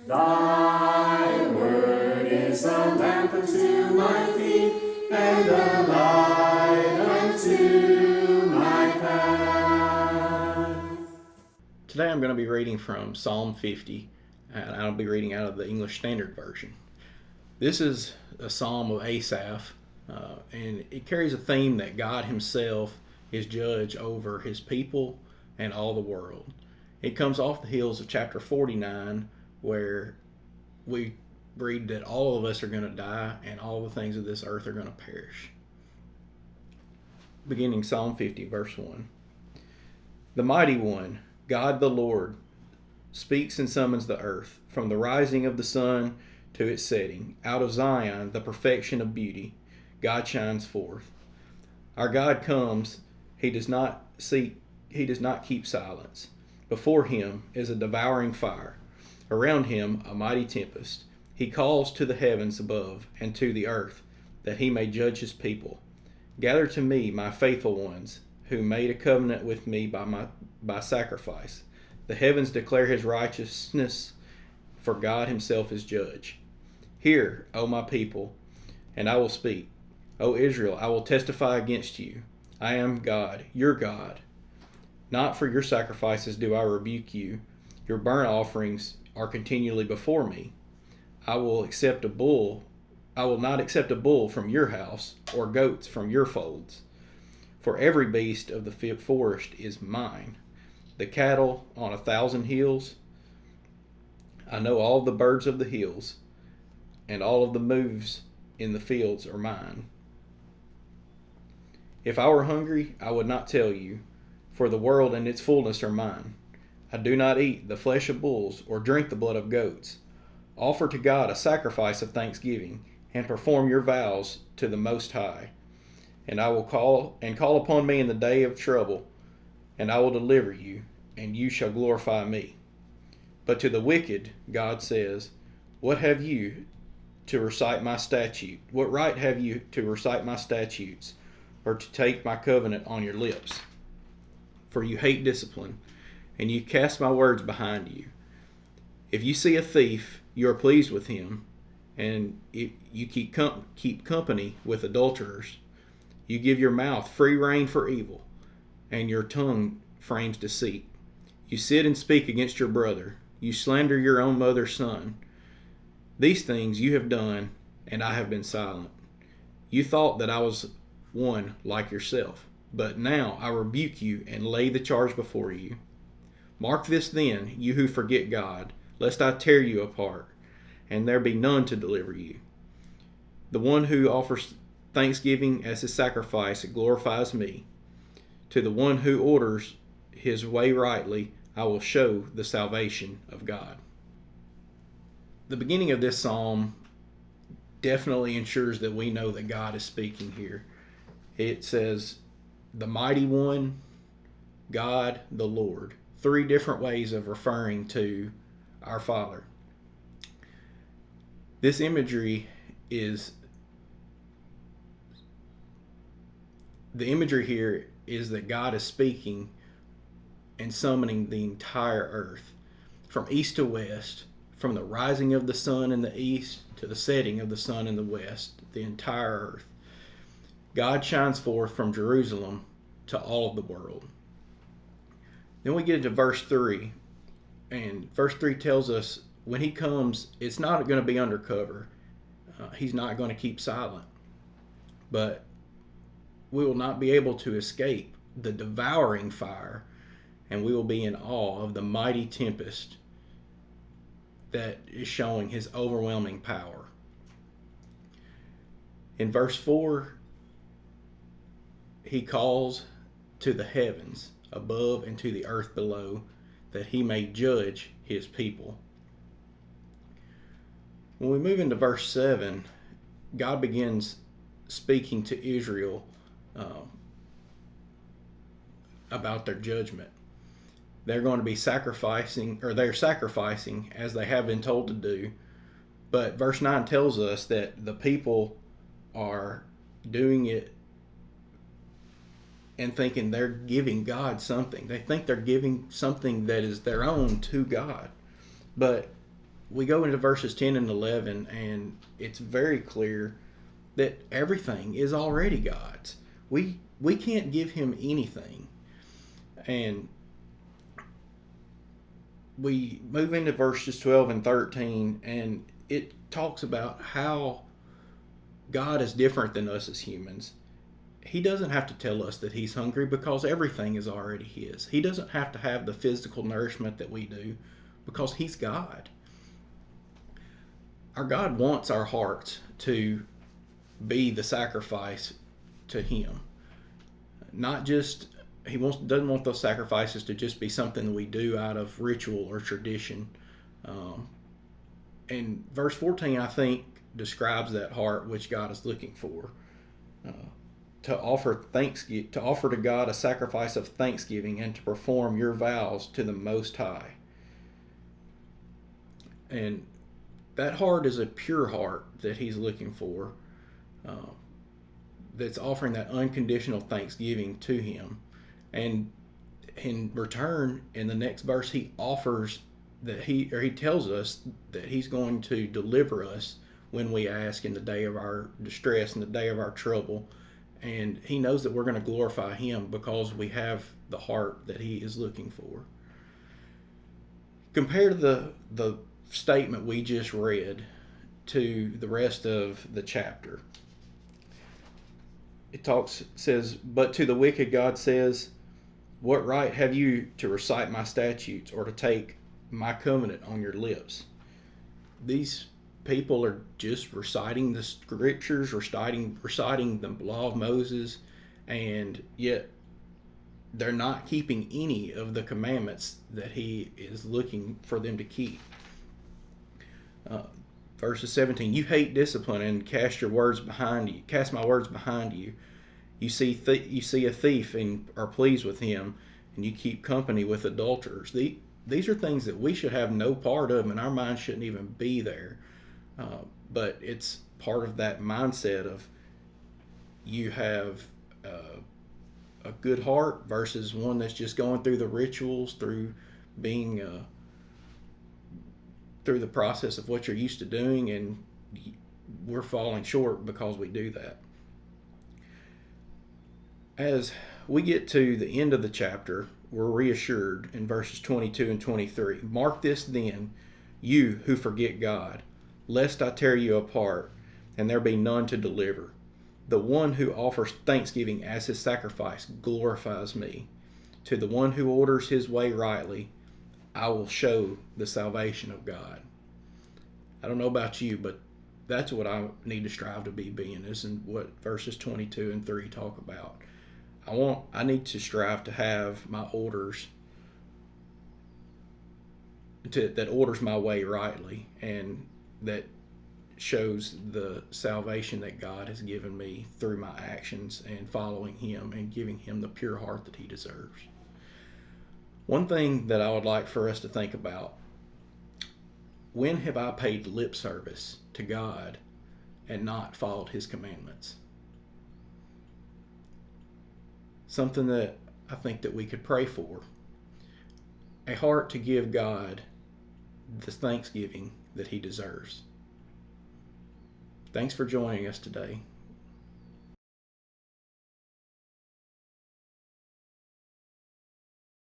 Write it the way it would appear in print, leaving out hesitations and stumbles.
Thy word is a lamp unto my feet, and a light unto my path. Today I'm going to be reading from Psalm 50, and I'll be reading out of the English Standard Version. This is a psalm of Asaph, and it carries a theme that God Himself is judge over His people and all the world. It comes off the heels of chapter 49, where we read that all of us are going to die and all the things of this earth are going to perish. Beginning Psalm 50, verse 1. The Mighty One, God the Lord, speaks and summons the earth, from the rising of the sun to its setting. Out of Zion, the perfection of beauty, God shines forth. Our God comes, he does not keep silence. Before him is a devouring fire, around him a mighty tempest. He calls to the heavens above and to the earth, that he may judge his people. Gather to me, my faithful ones, who made a covenant with me by sacrifice. The heavens declare his righteousness, for God himself is judge. Hear, O my people, and I will speak. O Israel, I will testify against you. I am God, your God. Not for your sacrifices do I rebuke you. Your burnt offerings are continually before me. I will accept a bull. I will not accept a bull from your house, or goats from your folds. For every beast of the forest is mine, the cattle on 1,000 hills. I know all the birds of the hills, and all of the moves in the fields are mine. If I were hungry, I would not tell you, for the world and its fullness are mine. I do not eat the flesh of bulls or drink the blood of goats. Offer to God a sacrifice of thanksgiving, and perform your vows to the Most High. And I will call upon me in the day of trouble, and I will deliver you, and you shall glorify me. But to the wicked, God says, What have you to recite my statute? What right have you to recite my statutes, or to take my covenant on your lips? For you hate discipline, and you cast my words behind you. If you see a thief, you are pleased with him, and if you keep company with adulterers. You give your mouth free rein for evil, and your tongue frames deceit. You sit and speak against your brother. You slander your own mother's son. These things you have done, and I have been silent. You thought that I was one like yourself, but now I rebuke you and lay the charge before you. Mark this then, you who forget God, lest I tear you apart, and there be none to deliver you. The one who offers thanksgiving as his sacrifice glorifies me. To the one who orders his way rightly, I will show the salvation of God. The beginning of this psalm definitely ensures that we know that God is speaking here. It says, the Mighty One, God the Lord. Three different ways of referring to our Father. This imagery is the imagery here is that God is speaking and summoning the entire earth, from east to west, from the rising of the sun in the east to the setting of the sun in the west, the entire earth. God shines forth from Jerusalem to all of the world. Then we get into verse 3, and verse 3 tells us when he comes, it's not going to be undercover. He's not going to keep silent. But we will not be able to escape the devouring fire, and we will be in awe of the mighty tempest that is showing his overwhelming power. In verse 4, he calls to the heavens above and to the earth below, that he may judge his people. When we move into verse 7, God begins speaking to Israel about their judgment. They're going to be sacrificing, or they're sacrificing as they have been told to do. But verse 9 tells us that the people are doing it and thinking they're giving God something. They think they're giving something that is their own to God. But we go into verses 10 and 11, and it's very clear that everything is already God's. We can't give him anything. And we move into verses 12 and 13, and it talks about how God is different than us as humans. He doesn't have to tell us that he's hungry because everything is already his. He doesn't have to have the physical nourishment that we do because he's God. Our God wants our hearts to be the sacrifice to him. Not just doesn't want those sacrifices to just be something that we do out of ritual or tradition. Um, and verse 14, I think, describes that heart which God is looking for. Uh, to offer to God a sacrifice of thanksgiving, and to perform your vows to the Most High. And that heart is a pure heart that he's looking for, uh, that's offering that unconditional thanksgiving to him. And in return, in the next verse, he offers that he tells us that he's going to deliver us when we ask in the day of our distress, in the day of our trouble. And he knows that we're going to glorify him because we have the heart that he is looking for. Compare the statement we just read to the rest of the chapter. Says, but to the wicked God says, what right have you to recite my statutes or to take my covenant on your lips? These people are just reciting the scriptures, reciting the law of Moses, and yet they're not keeping any of the commandments that he is looking for them to keep. Uh, Verses 17, you hate discipline and cast my words behind you. You see a thief and are pleased with him, and you keep company with adulterers. These are things that we should have no part of, and our mind shouldn't even be there. But it's part of that mindset of you have a good heart versus one that's just going through the rituals, through being through the process of what you're used to doing, and we're falling short because we do that. As we get to the end of the chapter, we're reassured in verses 22 and 23. Mark this then, you who forget God, lest I tear you apart, and there be none to deliver. The one who offers thanksgiving as his sacrifice glorifies me. To the one who orders his way rightly, I will show the salvation of God. I don't know about you, but that's what I need to strive to be being, is in what verses 22 and 3 talk about. I need to strive to have my orders that orders my way rightly, and that shows the salvation that God has given me through my actions and following him and giving him the pure heart that he deserves. One thing that I would like for us to think about: when have I paid lip service to God and not followed his commandments? Something that I think that we could pray for. A heart to give God the thanksgiving that he deserves. Thanks for joining us today.